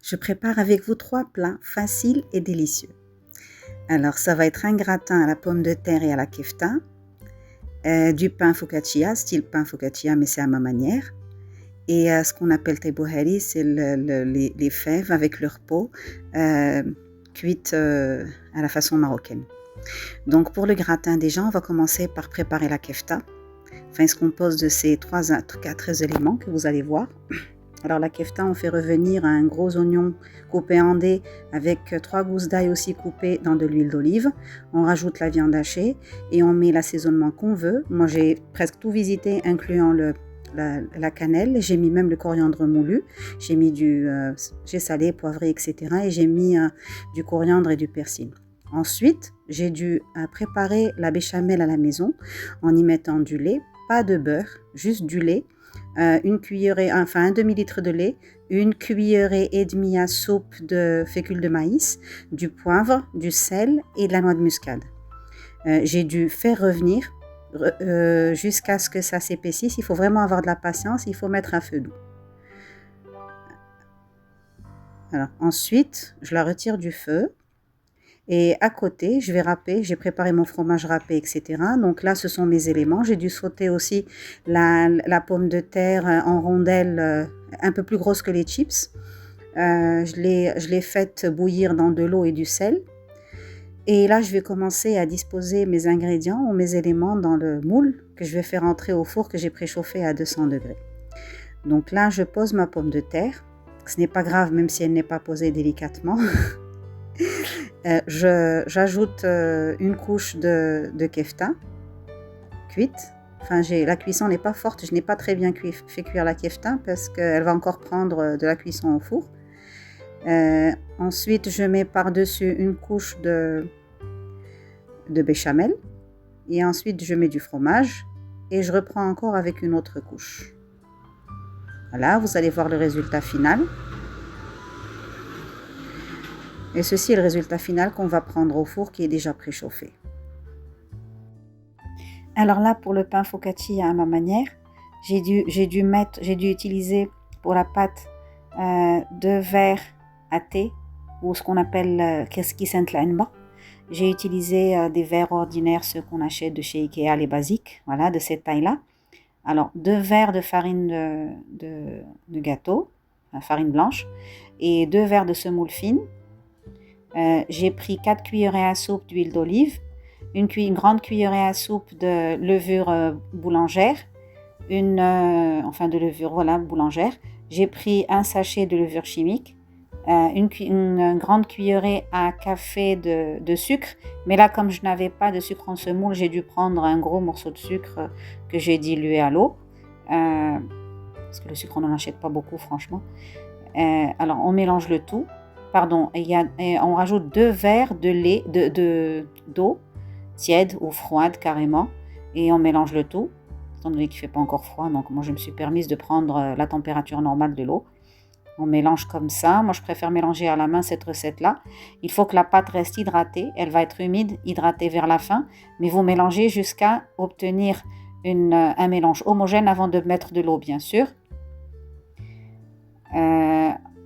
je prépare avec vous 3 plats faciles et délicieux. Alors, ça va être un gratin à la pomme de terre et à la kefta, du pain focaccia, style pain focaccia, mais c'est à ma manière, et ce qu'on appelle tebohari, c'est les fèves avec leur peau, cuites à la façon marocaine. Donc, pour le gratin, déjà, on va commencer par préparer la kefta. Enfin, il se compose de ces 4 éléments que vous allez voir. Alors la kefta, on fait revenir un gros oignon coupé en dés avec 3 gousses d'ail aussi coupées dans de l'huile d'olive. On rajoute la viande hachée et on met l'assaisonnement qu'on veut. Moi, j'ai presque tout visité, incluant la cannelle. J'ai mis même le coriandre moulu. J'ai salé, poivré, etc. Et j'ai mis du coriandre et du persil. Ensuite, j'ai dû préparer la béchamel à la maison en y mettant du lait, pas de beurre, juste du lait. Un demi-litre de lait, une cuillerée et demie à soupe de fécule de maïs, du poivre, du sel et de la noix de muscade. J'ai dû faire revenir jusqu'à ce que ça s'épaississe. Il faut vraiment avoir de la patience, il faut mettre à feu doux. Alors, ensuite, je la retire du feu. Et à côté, je vais râper, j'ai préparé mon fromage râpé, etc. Donc là, ce sont mes éléments. J'ai dû sauter aussi la pomme de terre en rondelles un peu plus grosses que les chips. Je l'ai faite bouillir dans de l'eau et du sel. Et là, je vais commencer à disposer mes ingrédients ou mes éléments dans le moule que je vais faire entrer au four que j'ai préchauffé à 200 degrés. Donc là, je pose ma pomme de terre. Ce n'est pas grave, même si elle n'est pas posée délicatement. J'ajoute une couche de kefta cuite. Enfin, la cuisson n'est pas forte, je n'ai pas très bien fait cuire la kefta parce qu'elle va encore prendre de la cuisson au four. Ensuite, je mets par-dessus une couche de béchamel et ensuite je mets du fromage et je reprends encore avec une autre couche. Voilà, vous allez voir le résultat final. Et ceci est le résultat final qu'on va prendre au four qui est déjà préchauffé. Alors là, pour le pain focaccia à ma manière, j'ai dû utiliser pour la pâte 2 verres à thé, ou ce qu'on appelle keskisen tlaenba. J'ai utilisé des verres ordinaires, ceux qu'on achète de chez Ikea, les basiques, voilà, de cette taille-là. Alors, 2 verres de farine de gâteau, farine blanche, et 2 verres de semoule fine. J'ai pris 4 cuillerées à soupe d'huile d'olive, une grande cuillerée à soupe de levure boulangère, de levure boulangère. J'ai pris un sachet de levure chimique, une grande cuillerée à café de sucre. Mais là, comme je n'avais pas de sucre en semoule, j'ai dû prendre un gros morceau de sucre que j'ai dilué à l'eau. Parce que le sucre, on n'en achète pas beaucoup, franchement. Alors, on mélange le tout. On rajoute 2 verres de lait, d'eau tiède ou froide carrément, et on mélange le tout, étant donné qu'il ne fait pas encore froid, donc moi je me suis permise de prendre la température normale de l'eau. On mélange comme ça. Moi je préfère mélanger à la main cette recette-là. Il faut que la pâte reste hydratée, elle va être humide, hydratée vers la fin, mais vous mélangez jusqu'à obtenir un mélange homogène avant de mettre de l'eau, bien sûr.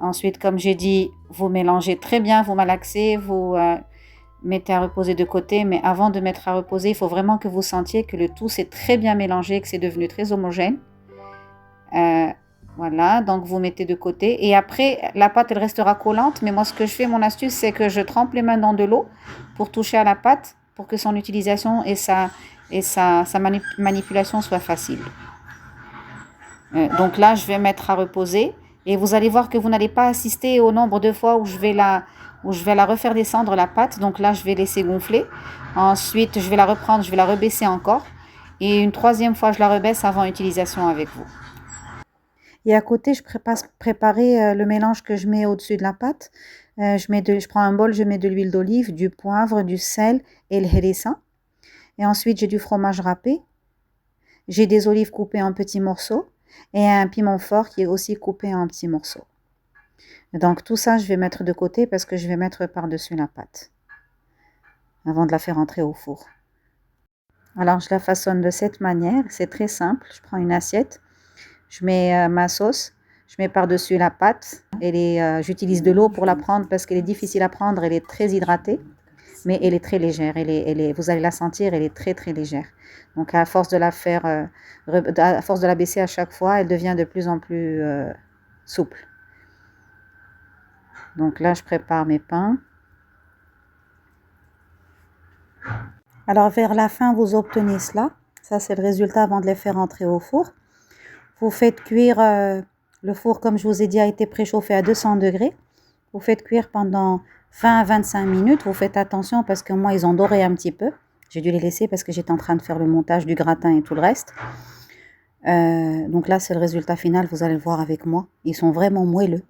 Ensuite, comme j'ai dit, vous mélangez très bien, vous malaxez, vous mettez à reposer de côté. Mais avant de mettre à reposer, il faut vraiment que vous sentiez que le tout s'est très bien mélangé, que c'est devenu très homogène. Voilà, donc vous mettez de côté. Et après, la pâte, elle restera collante. Mais moi, ce que je fais, mon astuce, c'est que je trempe les mains dans de l'eau pour toucher à la pâte, pour que son utilisation et sa manipulation soient faciles. Donc là, je vais mettre à reposer. Et vous allez voir que vous n'allez pas assister au nombre de fois où je vais la refaire descendre la pâte. Donc là, je vais laisser gonfler. Ensuite, je vais la reprendre, je vais la rebaisser encore. Et une 3e fois, je la rebaisse avant utilisation avec vous. Et à côté, je préparer le mélange que je mets au-dessus de la pâte. Je prends un bol, je mets de l'huile d'olive, du poivre, du sel et le hérissa. Et ensuite, j'ai du fromage râpé. J'ai des olives coupées en petits morceaux. Et un piment fort qui est aussi coupé en petits morceaux. Donc tout ça, je vais mettre de côté parce que je vais mettre par-dessus la pâte avant de la faire entrer au four. Alors je la façonne de cette manière, c'est très simple. Je prends une assiette, je mets ma sauce, Je mets par-dessus la pâte. J'utilise de l'eau pour la prendre parce qu'elle est difficile à prendre. Elle est très hydratée, mais elle est très légère. Vous allez la sentir, elle est très très légère. Donc à force de la faire, à force de la baisser à chaque fois, elle devient de plus en plus souple. Donc là, je prépare mes pains. Alors vers la fin, vous obtenez cela. Ça, c'est le résultat avant de les faire entrer au four. Vous faites cuire, le four, comme je vous ai dit, a été préchauffé à 200 degrés. Vous faites cuire pendant 20 à 25 minutes. Vous faites attention parce que moi, ils ont doré un petit peu. J'ai dû les laisser parce que j'étais en train de faire le montage du gratin et tout le reste. Donc là, c'est le résultat final. Vous allez le voir avec moi. Ils sont vraiment moelleux.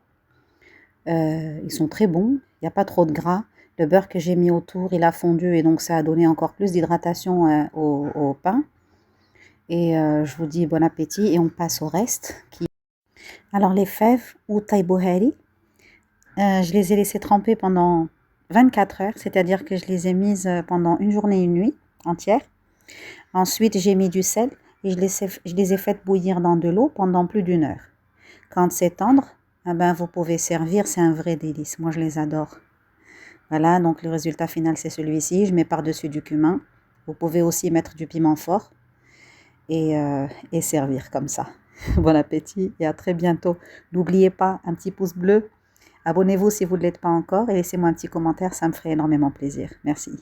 Ils sont très bons. Il n'y a pas trop de gras. Le beurre que j'ai mis autour, il a fondu et donc ça a donné encore plus d'hydratation au pain. Et je vous dis bon appétit et on passe au reste. Alors les fèves ou taïbohari, je les ai laissées tremper pendant 24 heures, c'est-à-dire que je les ai mises pendant une journée et une nuit entière. Ensuite, j'ai mis du sel et je les ai faites bouillir dans de l'eau pendant plus d'1 heure. Quand c'est tendre, eh ben, vous pouvez servir, c'est un vrai délice. Moi, je les adore. Voilà, donc le résultat final, c'est celui-ci. Je mets par-dessus du cumin. Vous pouvez aussi mettre du piment fort et servir comme ça. Bon appétit et à très bientôt. N'oubliez pas un petit pouce bleu. Abonnez-vous si vous ne l'êtes pas encore et laissez-moi un petit commentaire, ça me ferait énormément plaisir. Merci.